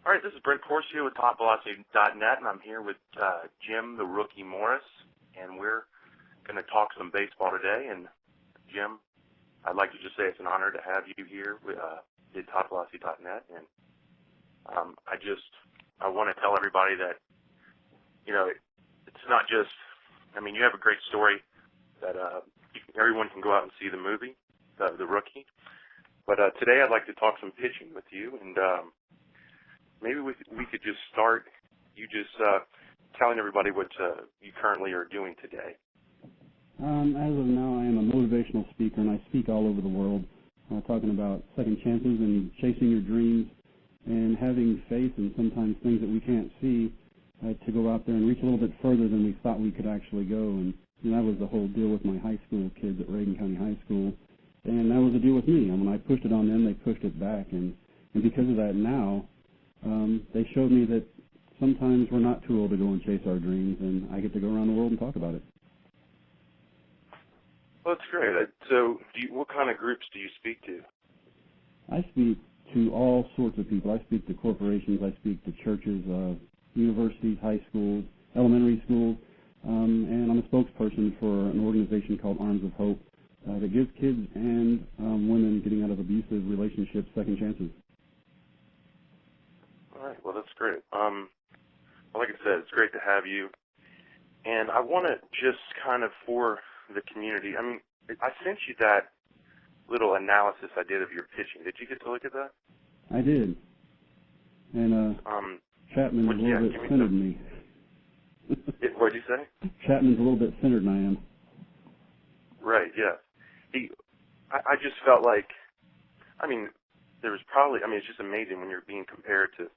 All right, this is Brent Corsia with TopVelocity.net, and I'm here with Jim, the Rookie Morris, and we're going to talk some baseball today. And Jim, I'd like to just say it's an honor to have you here with TopVelocity.net, and I want to tell everybody that, you know, it's not just, I mean, you have a great story that everyone can go out and see the movie, The Rookie. But today I'd like to talk some pitching with you, and maybe we could just start you just telling everybody what you currently are doing today. As of now, I am a motivational speaker, and I speak all over the world, talking about second chances and chasing your dreams and having faith in sometimes things that we can't see, to go out there and reach a little bit further than we thought we could actually go. And that was the whole deal with my high school kids at Reagan County High School, and that was the deal with me. And when I pushed it on them, they pushed it back, and because of that now, they showed me that sometimes we're not too old to go and chase our dreams, and I get to go around the world and talk about it. Well, that's great. So what kind of groups do you speak to? I speak to all sorts of people. I speak to corporations. I speak to churches, universities, high schools, elementary schools, and I'm a spokesperson for an organization called Arms of Hope that gives kids and women getting out of abusive relationships second chances. All right, well, that's great. Well, like I said, it's great to have you. And I want to just kind of, for the community, I mean, I sent you that little analysis I did of your pitching. Did you get to look at that? I did. And Chapman a little bit centered me. What did you say? Chapman's a little bit centered than I am. Right, yeah. I just felt like, I mean, there was probably, I mean, it's just amazing when you're being compared to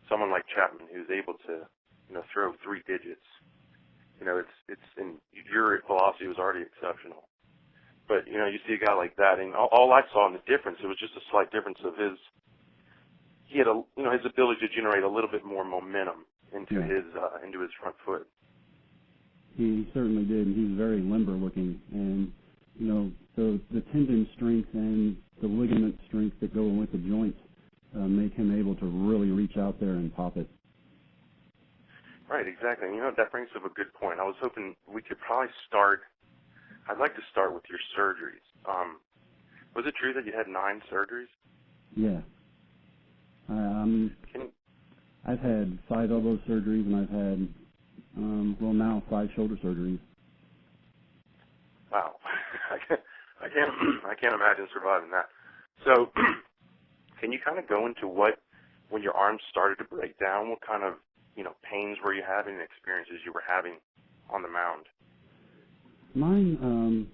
someone like Chapman who's able to, you know, throw three digits. You know, and your velocity was already exceptional. But, you know, you see a guy like that, and all I saw in the difference, it was just a slight difference of he had his ability to generate a little bit more momentum into his front foot. He certainly did, and he's very limber looking, and, you know, the tendon strength and the ligament strength that go with the joints make him able to really reach out there and pop it. Right, exactly. And, you know, that brings up a good point. I was hoping we could probably start, I'd like to start with your surgeries. Was it true that you had 9 surgeries? Yeah. I've had 5 elbow surgeries, and I've had, now 5 shoulder surgeries. Wow. I can't imagine surviving that. So, can you kind of go into when your arms started to break down, what kind of, you know, pains were you having and experiences you were having on the mound? Mine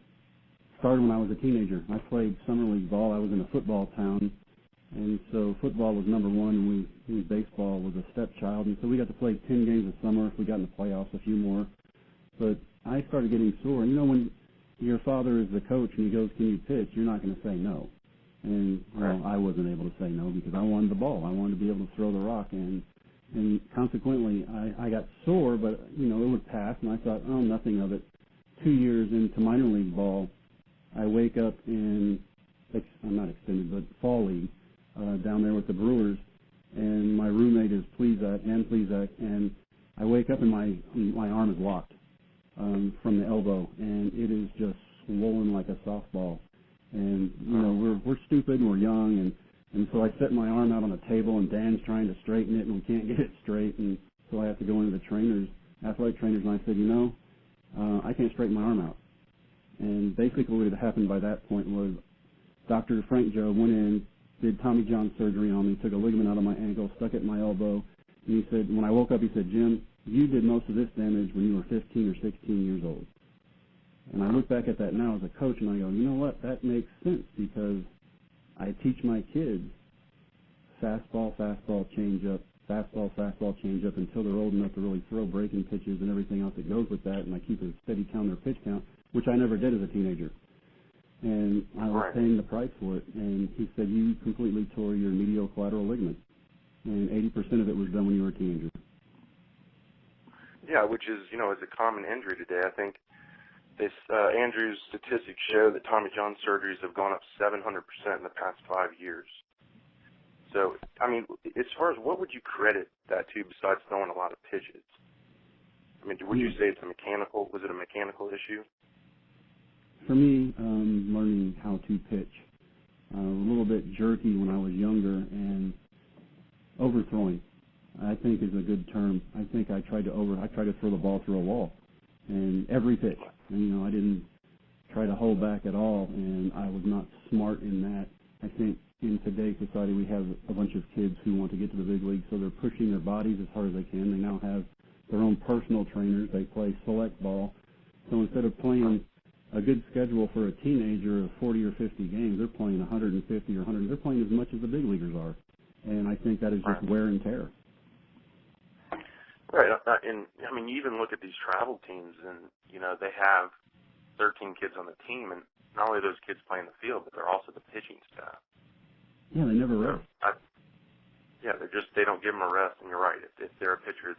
started when I was a teenager. I played summer league ball. I was in a football town, and so football was number one, and baseball was a stepchild, and so we got to play 10 games a summer. If we got in the playoffs, a few more. But I started getting sore. And, you know, when your father is the coach and he goes, "Can you pitch?" you're not going to say no. And, well, I wasn't able to say no because I wanted the ball. I wanted to be able to throw the rock, and consequently, I got sore, but, you know, it would pass, and I thought, oh, nothing of it. 2 years into minor league ball, I wake up in, not extended, but fall league, down there with the Brewers, and my roommate is Plezak, and I wake up and my arm is locked from the elbow, and it is just swollen like a softball. And, you know, we're stupid and we're young, and so I set my arm out on the table, and Dan's trying to straighten it, and we can't get it straight, and so I have to go into the athletic trainers, and I said, you know, I can't straighten my arm out. And basically what had happened by that point was Dr. Frank Joe went in, did Tommy John surgery on me, took a ligament out of my ankle, stuck it in my elbow, and he said, when I woke up, he said, "Jim, you did most of this damage when you were 15 or 16 years old." And I look back at that now as a coach, and I go, you know what, that makes sense, because I teach my kids fastball, changeup, fastball, changeup until they're old enough to really throw breaking pitches and everything else that goes with that, and I keep a steady count of their pitch count, which I never did as a teenager. And I was paying the price for it, and he said, you completely tore your medial collateral ligament, and 80% of it was done when you were a teenager. Yeah, which is, you know, is a common injury today. I think this Andrews statistics show that Tommy John surgeries have gone up 700% in the past 5 years. So, I mean, as far as what would you credit that to besides throwing a lot of pitches? I mean, would you say it's was it a mechanical issue? For me, learning how to pitch. A little bit jerky when I was younger, and overthrowing, I think, is a good term. I think I tried to throw the ball through a wall, and every pitch. And, I didn't try to hold back at all, and I was not smart in that. I think in today's society we have a bunch of kids who want to get to the big leagues, so they're pushing their bodies as hard as they can. They now have their own personal trainers. They play select ball. So instead of playing a good schedule for a teenager of 40 or 50 games, they're playing 150 or 100. They're playing as much as the big leaguers are. And I think that is just wear and tear. Right. And, I mean, you even look at these travel teams, and, they have 13 kids on the team, and not only are those kids playing the field, but they're also the pitching staff. Yeah, they never rest. They don't give them a rest, and you're right. If they're a pitcher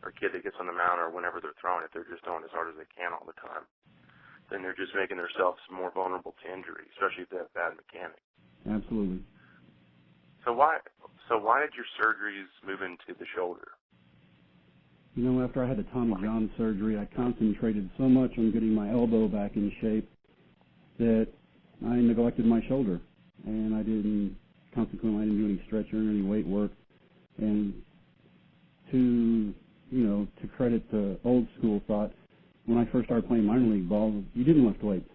or kid that gets on the mound or whenever they're throwing it, they're just throwing as hard as they can all the time. Then they're just making themselves more vulnerable to injury, especially if they have bad mechanics. Absolutely. So why did your surgeries move into the shoulder? After I had the Tommy John surgery, I concentrated so much on getting my elbow back in shape that I neglected my shoulder, and consequently I didn't do any stretching or any weight work. And to credit the old school thought, when I first started playing minor league ball, you didn't lift weights.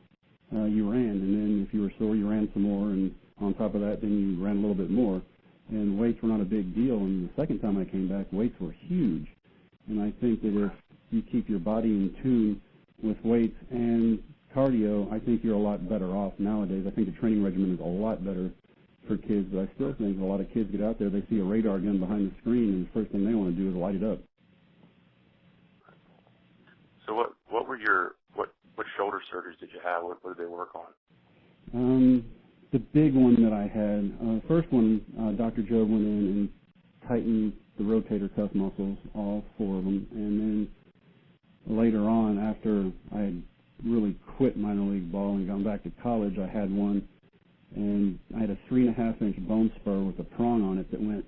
You ran, and then if you were sore, you ran some more, and on top of that, then you ran a little bit more. And weights were not a big deal. And the second time I came back, weights were huge. And I think that if you keep your body in tune with weights and cardio, I think you're a lot better off nowadays. I think the training regimen is a lot better for kids, but I still think a lot of kids get out there, they see a radar gun behind the screen, and the first thing they want to do is light it up. So what were what shoulder surgeries did you have? What did they work on? The big one that I had, the first one, Dr. Joe went in and tightened the rotator cuff muscles, all four of them, and then later on, after I had really quit minor league ball and gone back to college, I had one, and I had a 3.5-inch bone spur with a prong on it that went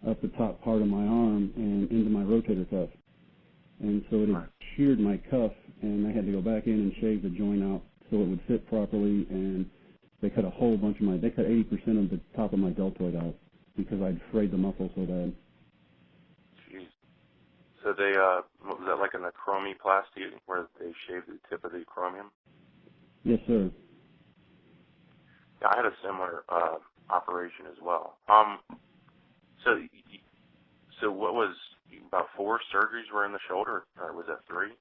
up the top part of my arm and into my rotator cuff. And so it had sheared my cuff, and I had to go back in and shave the joint out so it would fit properly, and they cut 80% of the top of my deltoid out because I'd frayed the muscle so bad. Jeez. So they, was that like an acromioplasty where they shaved the tip of the acromion? Yes, sir. Yeah, I had a similar operation as well. So what was about 4 surgeries were in the shoulder, or was that 3?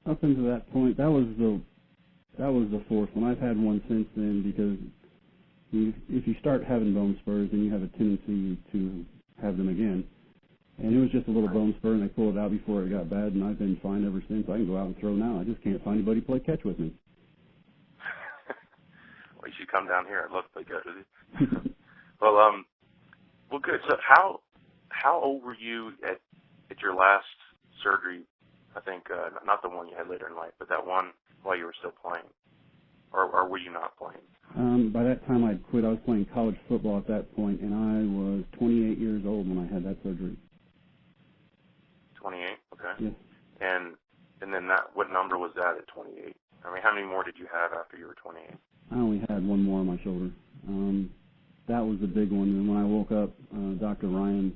Up until that point, that was the fourth one. I've had one since then because if you start having bone spurs, then you have a tendency to have them again. And it was just a little bone spur, and I pulled it out before it got bad, and I've been fine ever since. I can go out and throw now. I just can't find anybody to play catch with me. Well, you should come down here. I'd love to play catch with you. Well, good. So how old were you at your last surgery? I think not the one you had later in life, but that one while you were still playing, or were you not playing? By that time, I'd quit. I was playing college football at that point, and I was 28 years old when I had that surgery. 28. Okay. Yes. And then what number was that at 28? I mean, how many more did you have after you were 28? I only had one more on my shoulder. That was the big one. And when I woke up, Dr. Ryan,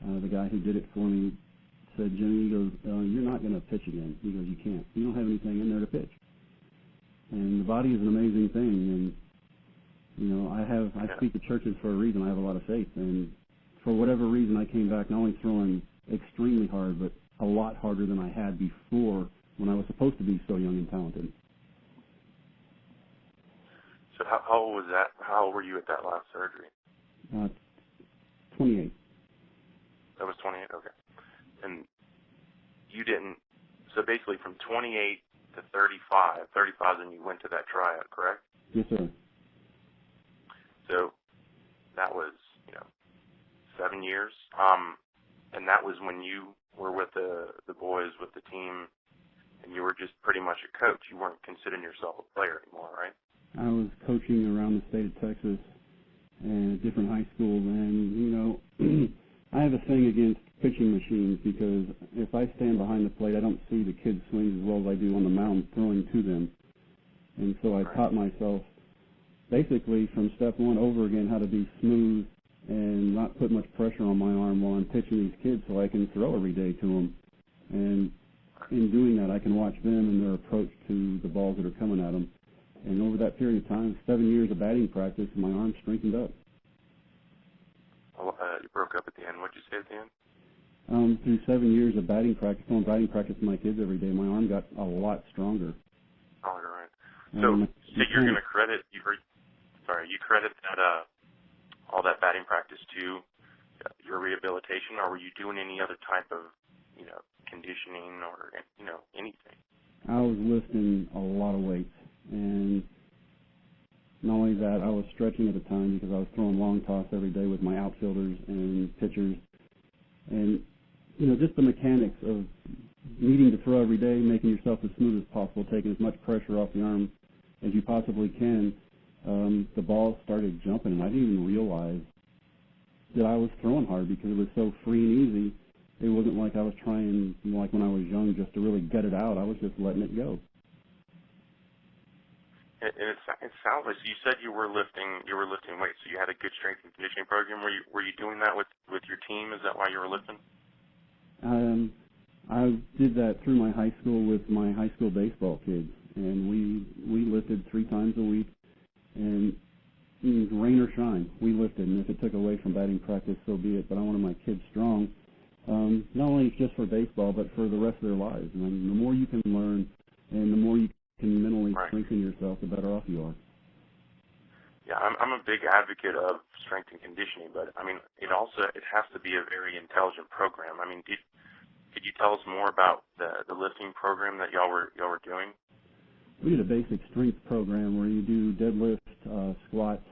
the guy who did it for me, said, Jimmy, he goes, you're not going to pitch again. He goes, you can't. You don't have anything in there to pitch. And the body is an amazing thing. And, I speak to churches for a reason. I have a lot of faith. And for whatever reason, I came back not only throwing extremely hard, but a lot harder than I had before when I was supposed to be so young and talented. So how old was that? How old were you at that last surgery? 28. That was 28? Okay. And you didn't, so basically from 28 to 35 then you went to that tryout, correct? Yes, sir. So that was, 7 years. And that was when you were with the boys, with the team, and you were just pretty much a coach. You weren't considering yourself a player anymore, right? I was coaching around the state of Texas and different high schools. And, you know, I have a thing against pitching machines because if I stand behind the plate, I don't see the kids swing as well as I do on the mound throwing to them. And so I taught myself basically from step one over again how to be smooth and not put much pressure on my arm while I'm pitching these kids so I can throw every day to them. And in doing that, I can watch them and their approach to the balls that are coming at them. And over that period of time, 7 years of batting practice, my arm strengthened up. Well, you broke up at the end. What did you say at the end? Through 7 years of batting practice, doing batting practice with my kids every day, my arm got a lot stronger. All right. So you're going to credit you credit that all that batting practice to your rehabilitation, or were you doing any other type of conditioning or anything? I was lifting a lot of weights, and not only that, I was stretching at the time because I was throwing long toss every day with my outfielders and pitchers, and just the mechanics of needing to throw every day, making yourself as smooth as possible, taking as much pressure off the arm as you possibly can. The ball started jumping, and I didn't even realize that I was throwing hard because it was so free and easy. It wasn't like I was trying, like when I was young, just to really gut it out. I was just letting it go. And it sounds like you said you were lifting weights, so you had a good strength and conditioning program. Were you doing that with your team? Is that why you were lifting? I did that through my high school with my high school baseball kids, and we lifted 3 times a week, and rain or shine, we lifted. And if it took away from batting practice, so be it. But I wanted my kids strong, not only just for baseball, but for the rest of their lives. And the more you can learn, and the more you can mentally strengthen yourself, the better off you are. Yeah, I'm a big advocate of strength and conditioning, but I mean, it has to be a very intelligent program. I mean, could you tell us more about the lifting program that y'all were doing? We did a basic strength program where you do deadlift, squats,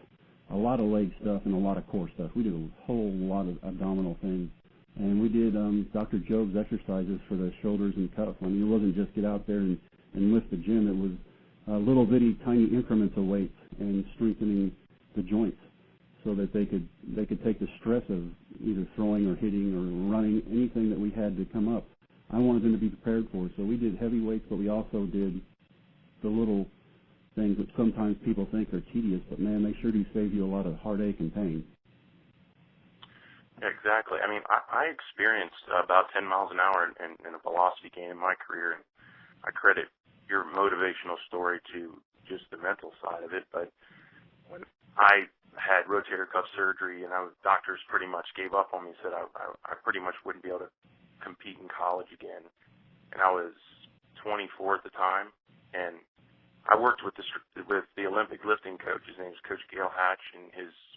a lot of leg stuff, and a lot of core stuff. We did a whole lot of abdominal things. And we did Dr. Job's exercises for the shoulders and cuffs. I mean, it wasn't just get out there and lift the gym. It was little bitty tiny increments of weights and strengthening the joints so that they could take the stress of either throwing or hitting or running, anything that we had to come up. I wanted them to be prepared for it. So we did heavy weights, but we also did the little things that sometimes people think are tedious, but man, they sure do save you a lot of heartache and pain. Exactly. I mean, I experienced about 10 miles an hour in a velocity gain in my career, and I credit your motivational story to just the mental side of it. But when I had rotator cuff surgery and doctors pretty much gave up on me, said I pretty much wouldn't be able to compete in college again. And I was 24 at the time, and I worked with the Olympic lifting coach. His name is Coach Gail Hatch, and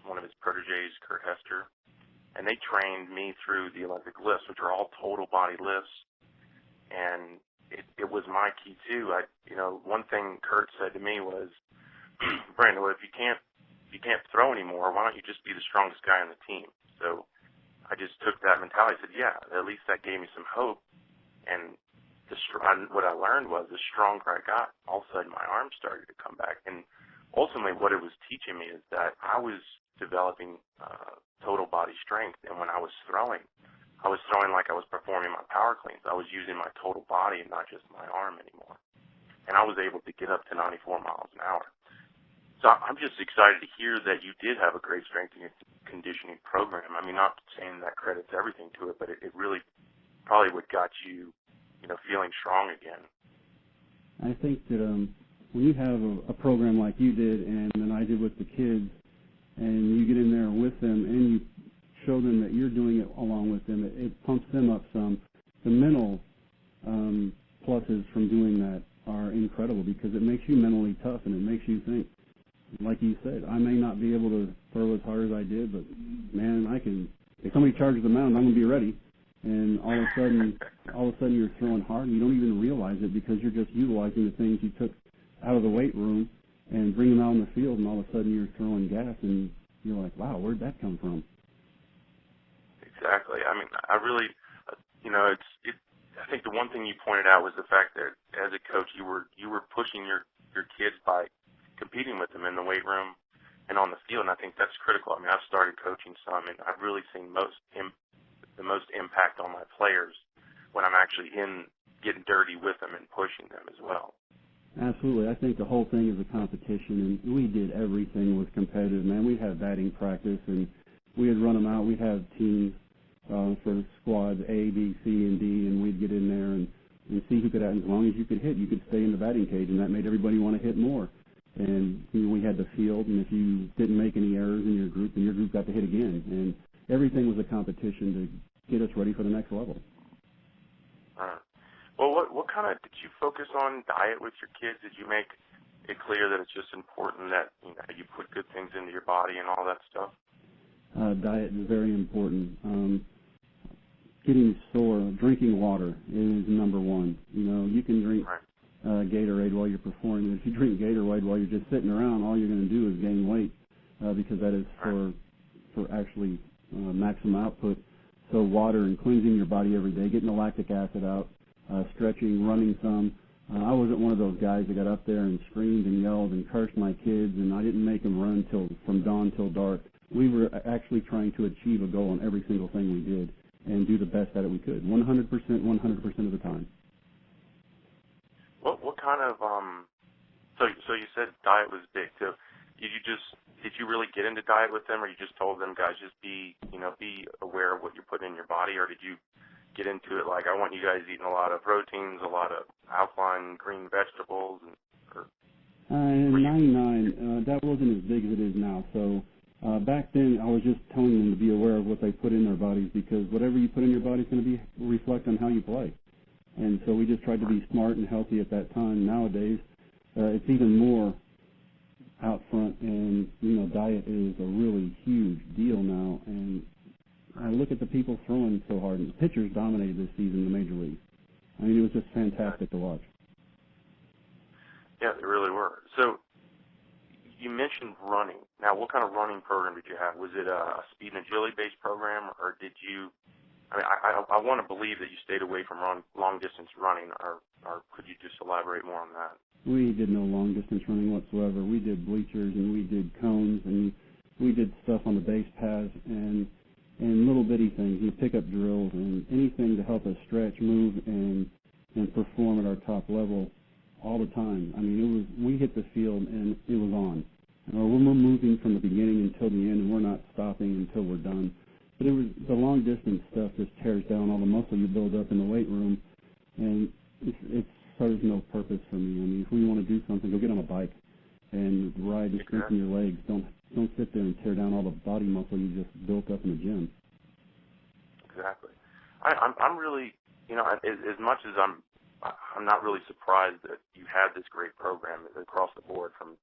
one of his proteges, Kurt Hester. And they trained me through the Olympic lifts, which are all total body lifts. And it was my key too. One thing Kurt said to me was, Brandon, if you can't throw anymore, why don't you just be the strongest guy on the team? So I just took that mentality. I said, yeah, at least that gave me some hope. And what I learned was the stronger I got, all of a sudden my arms started to come back. And ultimately what it was teaching me is that I was developing total body strength. And when I was throwing like I was performing my power cleans. I was using my total body and not just my arm anymore. And I was able to get up to 94 miles an hour. So I'm just excited to hear that you did have a great strength and conditioning program. I mean, not saying that credits everything to it, but it really probably what got you, feeling strong again. I think that when you have a program like you did and then I did with the kids, and you get in there with them and you show them that you're doing it along with them, it pumps them up some. The mental pluses from doing that are incredible because it makes you mentally tough and it makes you think. Like you said, I may not be able to throw as hard as I did, but man, if somebody charges the mound, I'm going to be ready. And all of a sudden you're throwing hard and you don't even realize it because you're just utilizing the things you took out of the weight room and bring them out in the field, and all of a sudden you're throwing gas, and you're like, wow, where'd that come from? Exactly. I mean, I really, I think the one thing you pointed out was the fact that as a coach, you were pushing your kids by competing with them in the weight room and on the field, and I think that's critical. I mean, I've started coaching some, and I've really seen the most impact on my players when I'm actually getting dirty with them and pushing them as well. Absolutely. I think the whole thing is a competition, and we did everything was competitive, man. We'd have batting practice, and we'd run them out. We'd have teams for squads A, B, C, and D, and we'd get in there and see who could, as long as you could hit, you could stay in the batting cage, and that made everybody want to hit more. And we had the field, and if you didn't make any errors in your group, then your group got to hit again. And everything was a competition to get us ready for the next level. Well, what kind of, did you focus on diet with your kids? Did you make it clear that it's just important that you put good things into your body and all that stuff? Diet is very important. Getting sore, drinking water is number one. You can drink Gatorade while you're performing. If you drink Gatorade while you're just sitting around, all you're going to do is gain weight because that is for actually maximum output. So water and cleansing your body every day, getting the lactic acid out, stretching, running some. I wasn't one of those guys that got up there and screamed and yelled and cursed my kids, and I didn't make them run from dawn till dark. We were actually trying to achieve a goal on every single thing we did and do the best at it we could, 100% of the time. What kind of so you said diet was big. So did you really get into diet with them, or you just told them, guys, just be aware of what you're putting in your body, or did you get into it like, I want you guys eating a lot of proteins, a lot of alkaline green vegetables? In 99, that wasn't as big as it is now. So back then, I was just telling them to be aware of what they put in their bodies, because whatever you put in your body is going to reflect on how you play. And so we just tried to be smart and healthy at that time. Nowadays, it's even more out front, and diet is a really huge deal now. And I look at the people throwing so hard, and the pitchers dominated this season in the major leagues. I mean, it was just fantastic to watch. Yeah, they really were. So you mentioned running. Now, what kind of running program did you have? Was it a speed and agility-based program, or did you – I mean, I want to believe that you stayed away from long-distance running, or could you just elaborate more on that? We did no long-distance running whatsoever. We did bleachers, and we did cones, and we did stuff on the base paths, and little bitty things, pickup drills, and anything to help us stretch, move, and perform at our top level all the time. I mean, we hit the field, and it was on. We're moving from the beginning until the end, and we're not stopping until we're done. But the long distance stuff just tears down all the muscle you build up in the weight room, and it serves no purpose for me. I mean, if we want to do something, go get on a bike and ride and strengthen your legs. Don't sit there and tear down all the body muscle you just built up in the gym. Exactly. I'm really, as much as I'm not really surprised that you had this great program across the board, from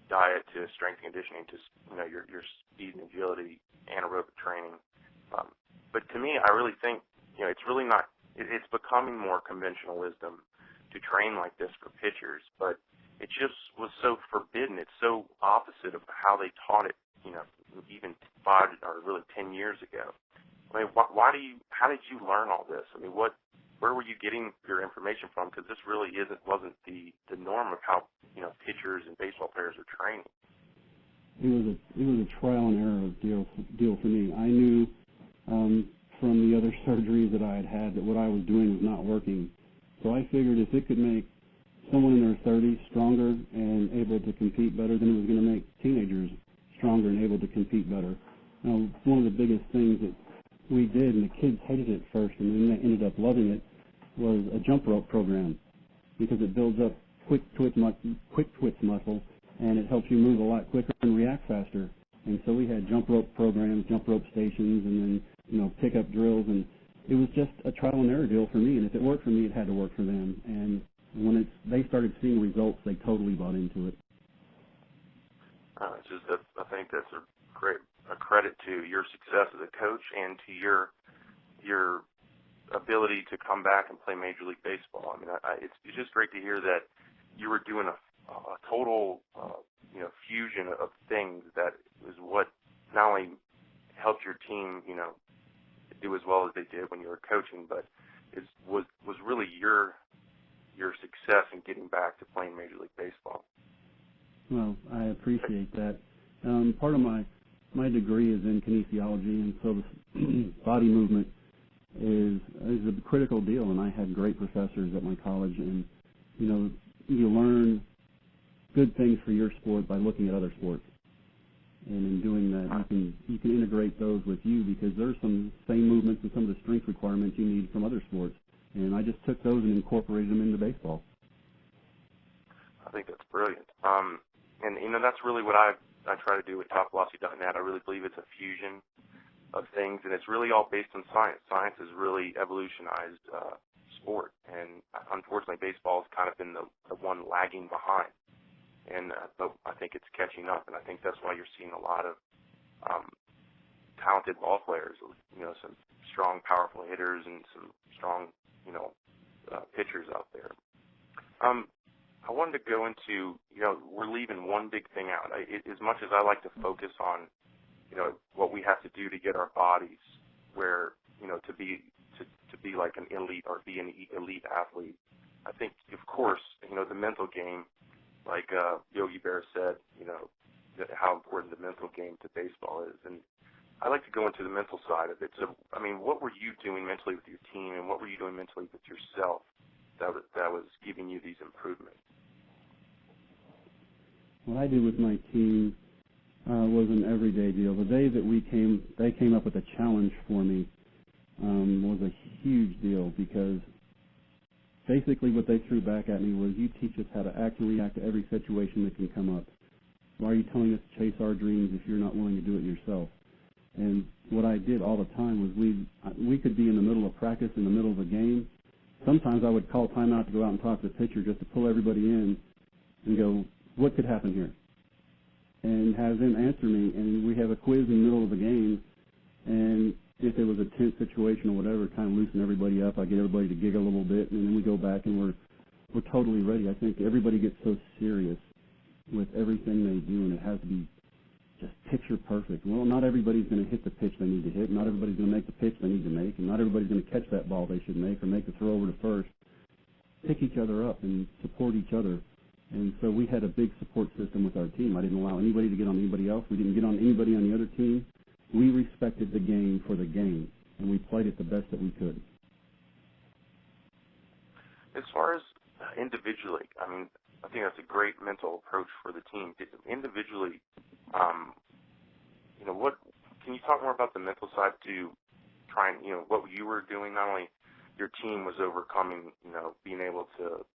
diet to strength and conditioning to your speed and agility, anaerobic training. But to me, I really think it's really not. It's becoming more conventional wisdom to train like this for pitchers, but it just was so forbidden. It's so opposite of how they taught it, even 5 or really 10 years ago. I mean, how did you learn all this? I mean, where were you getting your information from? Because this really wasn't the norm of how pitchers and baseball players are training. It was a trial and error deal for me. I knew from the other surgeries that I had that what I was doing was not working. So I figured if it could make someone in their 30s stronger and able to compete better, then it was going to make teenagers stronger and able to compete better. Now, one of the biggest things that we did, and the kids hated it first, and then they ended up loving it, was a jump rope program, because it builds up quick twitch muscle, and it helps you move a lot quicker and react faster. And so we had jump rope programs, jump rope stations, and then pickup drills, and it was just a trial and error deal for me. And if it worked for me, it had to work for them. And when they started seeing results, they totally bought into it. I think that's a credit to your success as a coach and to your ability to come back and play Major League Baseball. I mean, it's just great to hear that you were doing a total fusion of things that is what not only helped your team do as well as they did when you were coaching, but was really your success in getting back to playing Major League Baseball. Well, I appreciate that. Part of my degree is in kinesiology, and so the body movement is a critical deal. And I had great professors at my college, and you learn good things for your sport by looking at other sports. And in doing that, you can integrate those with you, because there's some same movements and some of the strength requirements you need from other sports. And I just took those and incorporated them into baseball. I think that's brilliant. And that's really what I try to do with TopVelocity.net. I really believe it's a fusion of things, and it's really all based on science. Science has really evolutionized sport, and unfortunately, baseball has kind of been the one lagging behind. And but I think it's catching up, and I think that's why you're seeing a lot of talented ball players. Some strong, powerful hitters and some strong, pitchers out there. I wanted to go into, we're leaving one big thing out. As much as I like to focus on, what we have to do to get our bodies where, to be like an elite or be an elite athlete, I think, of course, the mental game, like Yogi Berra said, how important the mental game to baseball is. And I like to go into the mental side of it. So, what were you doing mentally with your team, and what were you doing mentally with yourself that was giving you these improvements? What I did with my team was an everyday deal. The day that they came up with a challenge for me was a huge deal, because basically what they threw back at me was, you teach us how to act and react to every situation that can come up. Why are you telling us to chase our dreams if you're not willing to do it yourself? And what I did all the time was, we could be in the middle of practice, in the middle of a game. Sometimes I would call timeout to go out and talk to the pitcher, just to pull everybody in and go, what could happen here? And have them answer me, and we have a quiz in the middle of the game, and if there was a tense situation or whatever, kind of loosen everybody up. I get everybody to giggle a little bit, and then we go back and we're totally ready. I think everybody gets so serious with everything they do, and it has to be just picture perfect. Well, not everybody's going to hit the pitch they need to hit. Not everybody's going to make the pitch they need to make, and not everybody's going to catch that ball they should make or make the throw over to first. Pick each other up and support each other. And so we had a big support system with our team. I didn't allow anybody to get on anybody else. We didn't get on anybody on the other team. We respected the game for the game, and we played it the best that we could. As far as individually, I think that's a great mental approach for the team. Individually, what can you talk more about the mental side to try and, what you were doing? Not only your team was overcoming, being able to,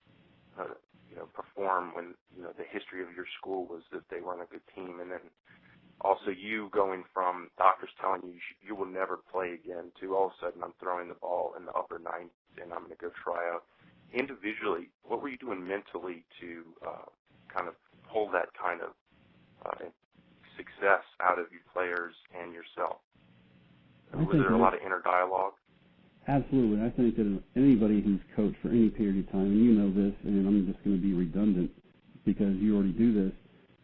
perform when, the history of your school was that they weren't a good team, and then also you going from doctors telling you you will never play again to all of a sudden I'm throwing the ball in the upper 90s and I'm going to go try out. Individually, what were you doing mentally to kind of pull that kind of success out of your players and yourself? Was there a lot of inner dialogue? Absolutely. I think that anybody who's coached for any period of time, and you know this, and I'm just going to be redundant because you already do this,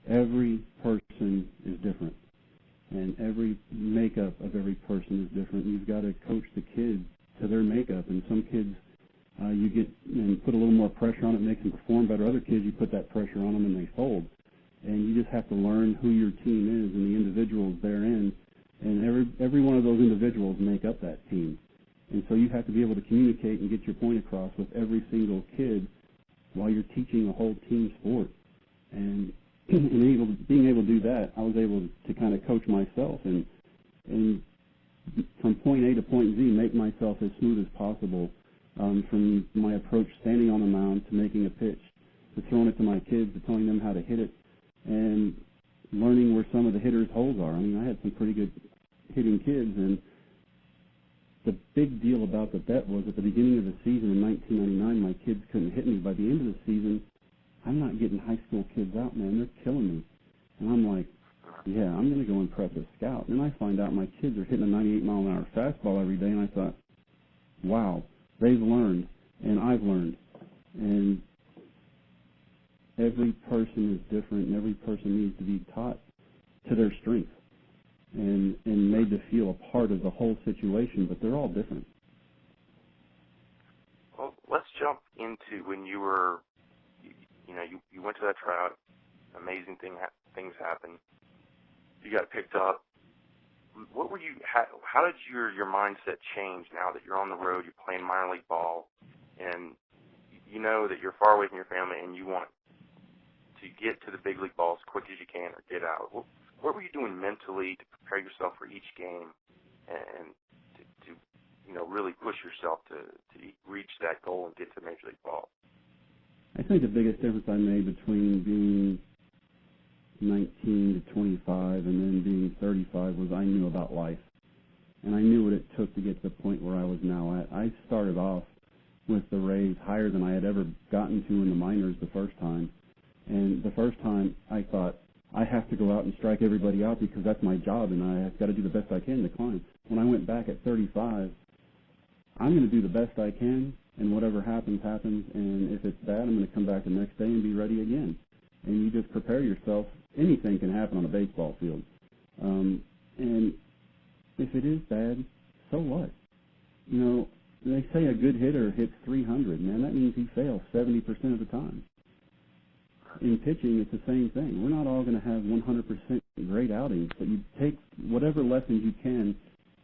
every person is different, and every makeup of every person is different. You've got to coach the kids to their makeup, and some kids you get and put a little more pressure on it, makes them perform better. Other kids, you put that pressure on them and they fold. And you just have to learn who your team is and the individuals therein, and every one of those individuals make up that team. And so you have to be able to communicate and get your point across with every single kid while you're teaching a whole team sport. And being able to do that, I was able to kind of coach myself and from point A to point Z, make myself as smooth as possible, from my approach standing on the mound to making a pitch, to throwing it to my kids, to telling them how to hit it, and learning where some of the hitters' holes are. I had some pretty good hitting kids, and the big deal about that was at the beginning of the season in 1999, my kids couldn't hit me. By the end of the season, I'm not getting high school kids out, man. They're killing me. And I'm like, yeah, I'm going to go impress a scout. And then I find out my kids are hitting a 98-mile-an-hour fastball every day, and I thought, wow, they've learned, and I've learned. And every person is different, and every person needs to be taught to their strength and made to feel a part of the whole situation, but they're all different. Well, let's jump into when you were, you went to that tryout, amazing things happened. you got picked up. What were you? How did your mindset change now that you're on the road, you're playing minor league ball, and you know that you're far away from your family, and you want to get to the big league ball as quick as you can or get out? What were you doing mentally to prepare yourself for each game and to really push yourself to reach that goal and get to Major League Ball? I think the biggest difference I made between being 19 to 25 and then being 35 was I knew about life. And I knew what it took to get to the point where I was now at. I started off with the Rays higher than I had ever gotten to in the minors the first time. And the first time I thought, I have to go out and strike everybody out because that's my job and I've got to do the best I can to climb. When I went back at 35, I'm going to do the best I can, and whatever happens, happens. And if it's bad, I'm going to come back the next day and be ready again. And you just prepare yourself. Anything can happen on a baseball field. And if it is bad, so what? They say a good hitter hits 300. Man, that means he fails 70% of the time. In pitching, it's the same thing. We're not all going to have 100% great outings, but you take whatever lessons you can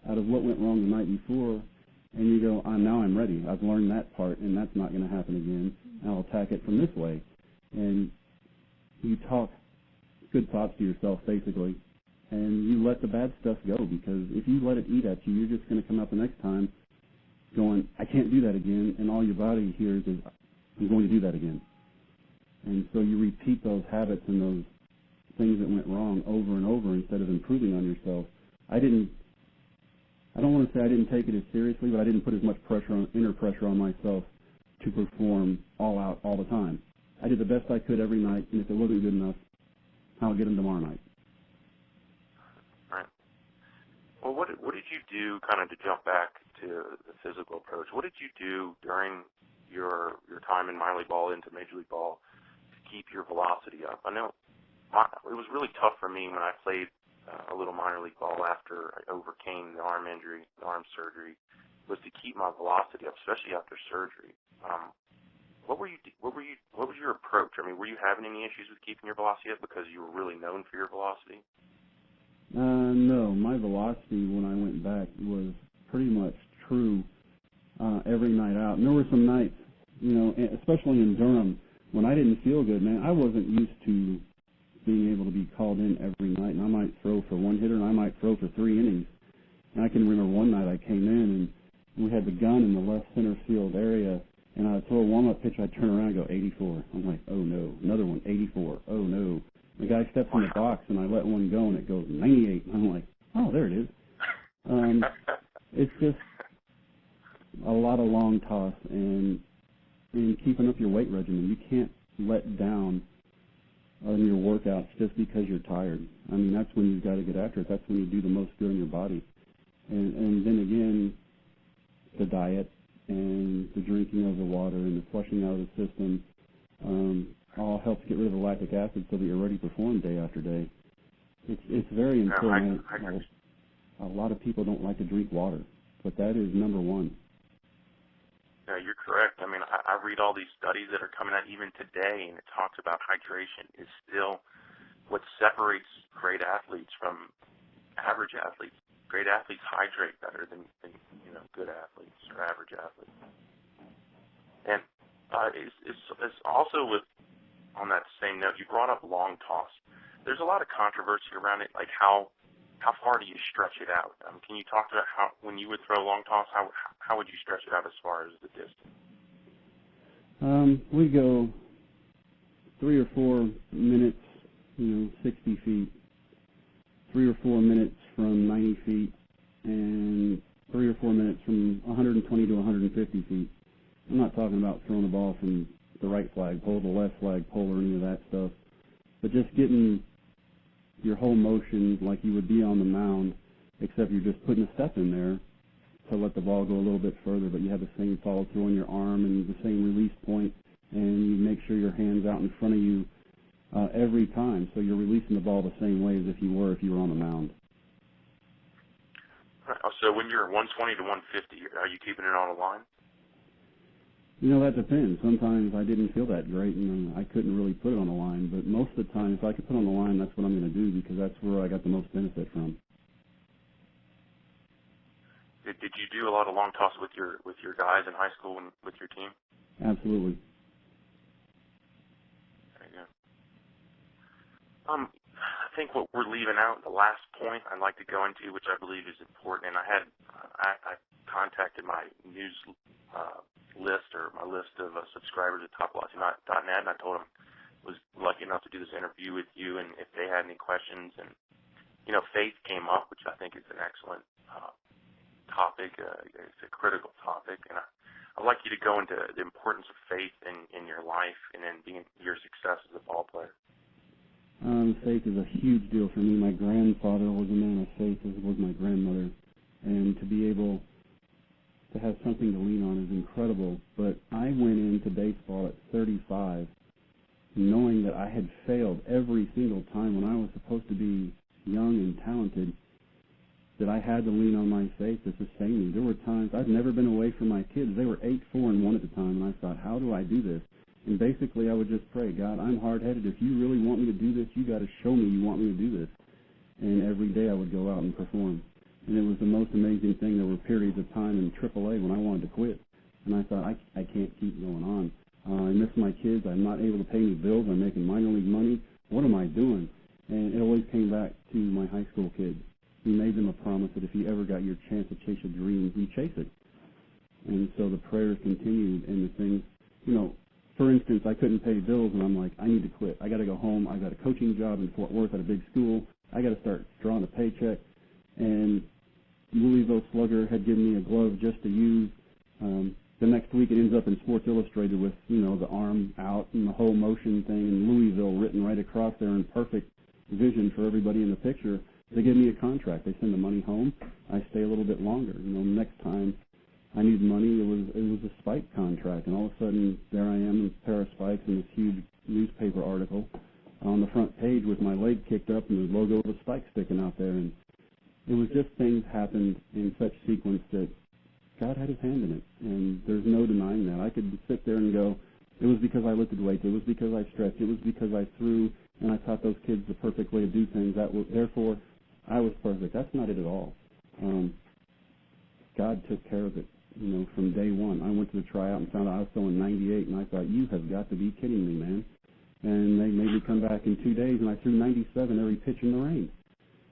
out of what went wrong the night before, and you go, now I'm ready. I've learned that part, and that's not going to happen again. I'll attack it from this way. And you talk good thoughts to yourself, basically, and you let the bad stuff go, because if you let it eat at you, you're just going to come out the next time going, I can't do that again, and all your body hears is, I'm going to do that again. And so you repeat those habits and those things that went wrong over and over instead of improving on yourself. I don't want to say I didn't take it as seriously, but I didn't put as much inner pressure on myself to perform all out all the time. I did the best I could every night, and if it wasn't good enough, I'll get them tomorrow night. Right. Well, what did you do, kind of to jump back to the physical approach? What did you do during your time in minor league ball into Major League Ball to keep your velocity up? I know it was really tough for me when I played a little minor league ball after I overcame the arm injury, the arm surgery, was to keep my velocity up, especially after surgery. What was your approach? I mean, were you having any issues with keeping your velocity up because you were really known for your velocity? No, my velocity when I went back was pretty much true every night out. And there were some nights, especially in Durham, when I didn't feel good, man. I wasn't used to being able to be called in every night, and I might throw for one hitter, and I might throw for 3 innings. And I can remember one night I came in, and we had the gun in the left center field area, and I'd throw a warm-up pitch, I'd turn around and go 84. I'm like, oh, no. Another one, 84. Oh, no. The guy steps in the box, and I let one go, and it goes 98. And I'm like, oh, there it is. It's just a lot of long toss and keeping up your weight regimen. You can't let down on your workouts just because you're tired. I mean, that's when you've got to get after it. That's when you do the most good on your body. And then again, the diet and the drinking of the water and the flushing out of the system all helps get rid of the lactic acid so that you're ready to perform day after day. It's very important. A lot of people don't like to drink water, but that is number one. Yeah, you're correct. I mean, I read all these studies that are coming out even today, and it talks about hydration is still what separates great athletes from average athletes. Great athletes hydrate better than good athletes or average athletes. And it's also on that same note, you brought up long toss. There's a lot of controversy around it, like how far do you stretch it out? Can you talk about how, when you would throw long toss, how would you stretch it out as far as the distance? We go 3 or 4 minutes, 60 feet, 3 or 4 minutes from 90 feet, and 3 or 4 minutes from 120 to 150 feet. I'm not talking about throwing the ball from the right flagpole, the left flagpole, or any of that stuff, but just getting your whole motion like you would be on the mound, except you're just putting a step in there to let the ball go a little bit further, but you have the same follow through on your arm and the same release point, and you make sure your hand's out in front of you every time, so you're releasing the ball the same way as if you were on the mound. So when you're 120 to 150, are you keeping it on a line? That depends. Sometimes I didn't feel that great, and I couldn't really put it on the line. But most of the time, if I could put it on the line, that's what I'm going to do because that's where I got the most benefit from. Did you do a lot of long toss with your guys in high school and with your team? Absolutely. Very good. I think what we're leaving out, the last point I'd like to go into, which I believe is important, and I contacted my news list or my list of subscribers at TopVelocityNet, and I told them I was lucky enough to do this interview with you, and if they had any questions, and faith came up, which I think is an excellent topic. It's a critical topic, and I'd like you to go into the importance of faith in your life and in your success as a ball player. Faith is a huge deal for me. My grandfather was a man of faith, as was my grandmother, and to be able to have something to lean on is incredible. But I went into baseball at 35 knowing that I had failed every single time when I was supposed to be young and talented, that I had to lean on my faith to sustain me. There were times I've never been away from my kids. They were 8, 4, and 1 at the time, and I thought, how do I do this? And basically I would just pray, God, I'm hard-headed. If you really want me to do this, you got to show me you want me to do this. And every day I would go out and perform. And it was the most amazing thing. There were periods of time in AAA when I wanted to quit. And I thought, I can't keep going on. I miss my kids. I'm not able to pay any bills. I'm making minor league money. What am I doing? And it always came back to my high school kids. We made them a promise that if you ever got your chance to chase a dream, you chase it. And so the prayers continued, and the things, for instance, I couldn't pay bills, and I'm like, I need to quit. I got to go home. I got a coaching job in Fort Worth at a big school. I got to start drawing a paycheck. And Louisville Slugger had given me a glove just to use. The next week it ends up in Sports Illustrated with, the arm out and the whole motion thing, and Louisville written right across there in perfect vision for everybody in the picture. They give me a contract. They send the money home. I stay a little bit longer. Next time I need money, it was a Spike contract, and all of a sudden there I am in a pair of Spikes in this huge newspaper article on the front page with my leg kicked up and the logo of a Spike sticking out there. And it was just things happened in such sequence that God had his hand in it, and there's no denying that. I could sit there and go, it was because I lifted weights, it was because I stretched, it was because I threw and I taught those kids the perfect way to do things. Therefore, I was perfect. That's not it at all. God took care of it, from day one. I went to the tryout and found out I was throwing 98, and I thought, you have got to be kidding me, man. And they made me come back in 2 days, and I threw 97 every pitch in the rain.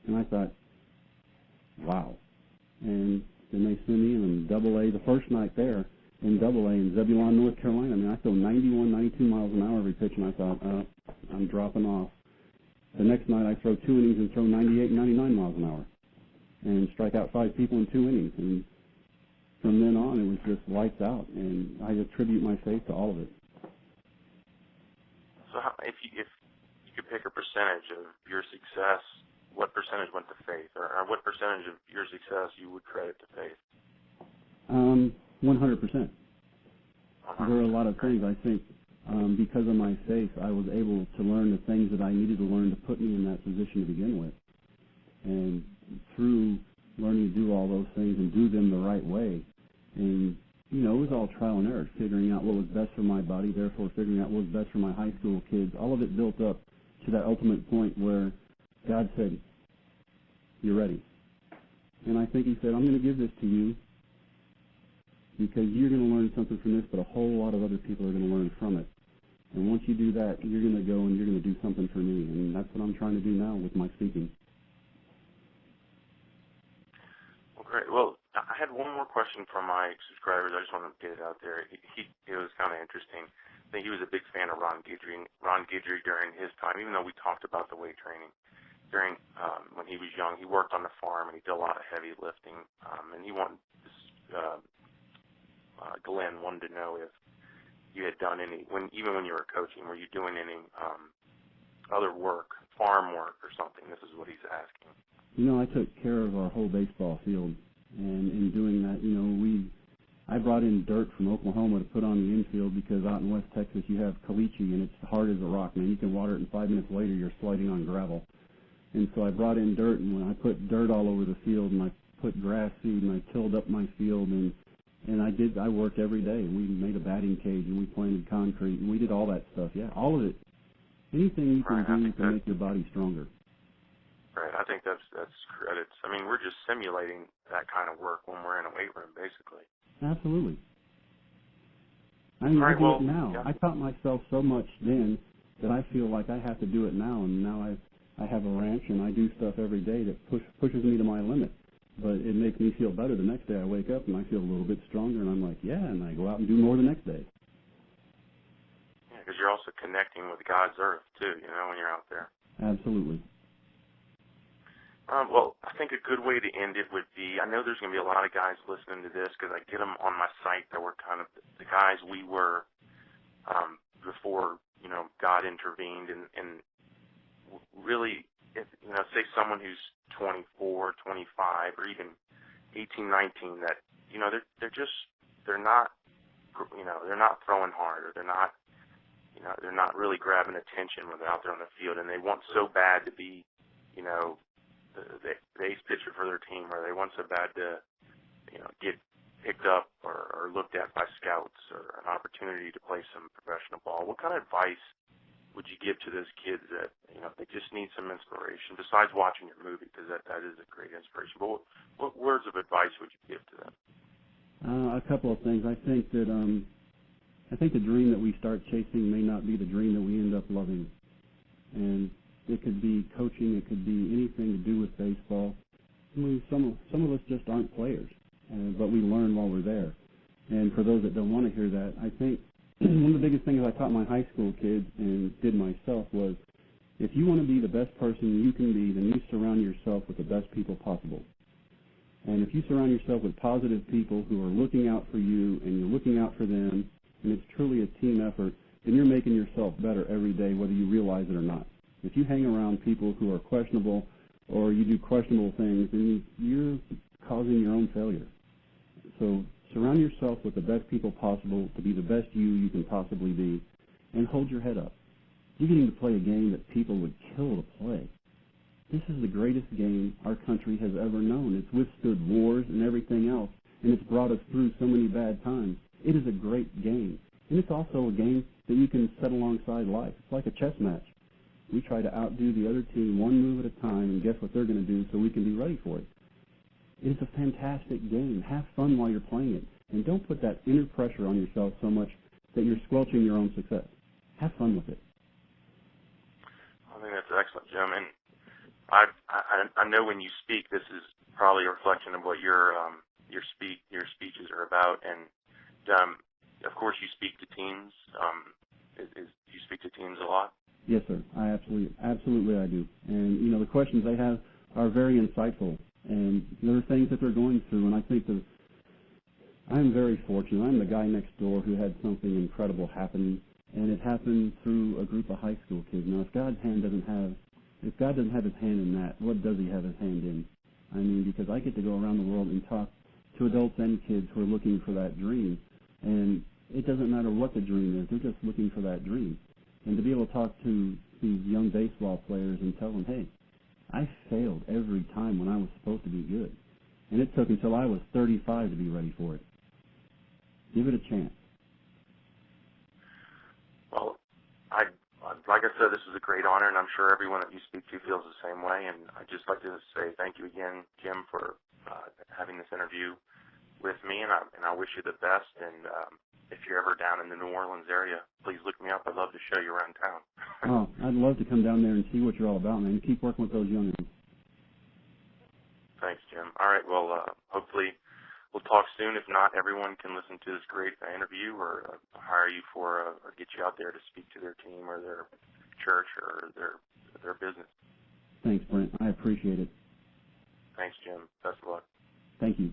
And I thought, wow. And then they sent me in Double-A the first night there in Double-A in Zebulon, North Carolina. I throw 91, 92 miles an hour every pitch, and I thought, I'm dropping off. The next night I throw 2 innings and throw 98, 99 miles an hour and strike out 5 people in 2 innings. And from then on, it was just lights out, and I attribute my faith to all of it. So if you could pick a percentage of your success, what percentage went to faith, or what percentage of your success you would credit to faith? 100%. There are a lot of things, I think, because of my faith, I was able to learn the things that I needed to learn to put me in that position to begin with. And through learning to do all those things and do them the right way, and, it was all trial and error, figuring out what was best for my body, therefore figuring out what was best for my high school kids. All of it built up to that ultimate point where God said, you're ready. And I think he said, I'm going to give this to you because you're going to learn something from this, but a whole lot of other people are going to learn from it. And once you do that, you're going to go and you're going to do something for me. And that's what I'm trying to do now with my speaking. Well, great. Well, I had one more question from my subscribers. I just want to get it out there. It was kind of interesting. I think he was a big fan of Ron Guidry during his time, even though we talked about the weight training. During when he was young, he worked on the farm, and he did a lot of heavy lifting. And he wanted Glenn wanted to know if you had done any, even when you were coaching, were you doing any other work, farm work or something? This is what he's asking. I took care of our whole baseball field, and in doing that, I brought in dirt from Oklahoma to put on the infield because out in West Texas you have caliche, and it's hard as a rock, man. You can water it, and 5 minutes later you're sliding on gravel. And so I brought in dirt, and when I put dirt all over the field, and I put grass seed, and I tilled up my field, and And I worked every day, and we made a batting cage, and we planted concrete, and we did all that stuff. Yeah, all of it. Anything you can do to make your body stronger. Right. I think that's credits. I mean, we're just simulating that kind of work when we're in a weight room, basically. Absolutely. I mean, I do it now. Yeah. I taught myself so much then that I feel like I have to do it now, and now I have a ranch, and I do stuff every day that pushes me to my limit. But it makes me feel better the next day. I wake up and I feel a little bit stronger, and I'm like, yeah, and I go out and do more the next day. Yeah, because you're also connecting with God's earth, too, when you're out there. Absolutely. Well, I think a good way to end it would be, I know there's going to be a lot of guys listening to this because I get them on my site that were kind of the guys we were before, God intervened. And really, if, say someone who's 24, 25, or even 18, 19, that, they're not throwing hard, or they're not really grabbing attention when they're out there on the field, and they want so bad to be, the ace pitcher for their team, or they want so bad to, get picked up or looked at by scouts, or an opportunity to play some professional ball. What kind of advice would you give to those kids that, they just need some inspiration, besides watching your movie, because that is a great inspiration? But what words of advice would you give to them? A couple of things. I think the dream that we start chasing may not be the dream that we end up loving. And it could be coaching. It could be anything to do with baseball. I mean, some of us just aren't players, but we learn while we're there. And for those that don't want to hear that, I think one of the biggest things I taught my high school kids and did myself was, if you want to be the best person you can be, then you surround yourself with the best people possible. And if you surround yourself with positive people who are looking out for you and you're looking out for them, and it's truly a team effort, then you're making yourself better every day, whether you realize it or not. If you hang around people who are questionable or you do questionable things, then you're causing your own failure. So surround yourself with the best people possible to be the best you can possibly be, and hold your head up. You're getting to play a game that people would kill to play. This is the greatest game our country has ever known. It's withstood wars and everything else, and it's brought us through so many bad times. It is a great game. And it's also a game that you can set alongside life. It's like a chess match. We try to outdo the other team one move at a time and guess what they're going to do so we can be ready for it. It's a fantastic game. Have fun while you're playing it. And don't put that inner pressure on yourself so much that you're squelching your own success. Have fun with it. I think that's excellent, Jim. And I know when you speak, this is probably a reflection of what your speeches are about. And of course, you speak to teams. Do you speak to teams a lot? Yes, sir. I absolutely I do. And the questions they have are very insightful, and there are things that they're going through. And I think that I'm very fortunate. I'm the guy next door who had something incredible happen, and it happened through a group of high school kids. Now, if God doesn't have His hand in that, what does He have His hand in? I mean, because I get to go around the world and talk to adults and kids who are looking for that dream, and it doesn't matter what the dream is; they're just looking for that dream. And to be able to talk to these young baseball players and tell them, hey, I failed every time when I was supposed to be good. And it took until I was 35 to be ready for it. Give it a chance. Well, like I said, this is a great honor, and I'm sure everyone that you speak to feels the same way. And I'd just like to say thank you again, Jim, for having this interview with me, and I wish you the best. And if you're ever down in the New Orleans area, please look me up. I'd love to show you around town. Oh, I'd love to come down there and see what you're all about, man. Keep working with those young ones. Thanks, Jim. All right, well, hopefully we'll talk soon. If not, everyone can listen to this great interview or hire you or get you out there to speak to their team or their church or their business. Thanks, Brent. I appreciate it. Thanks, Jim. Best of luck. Thank you.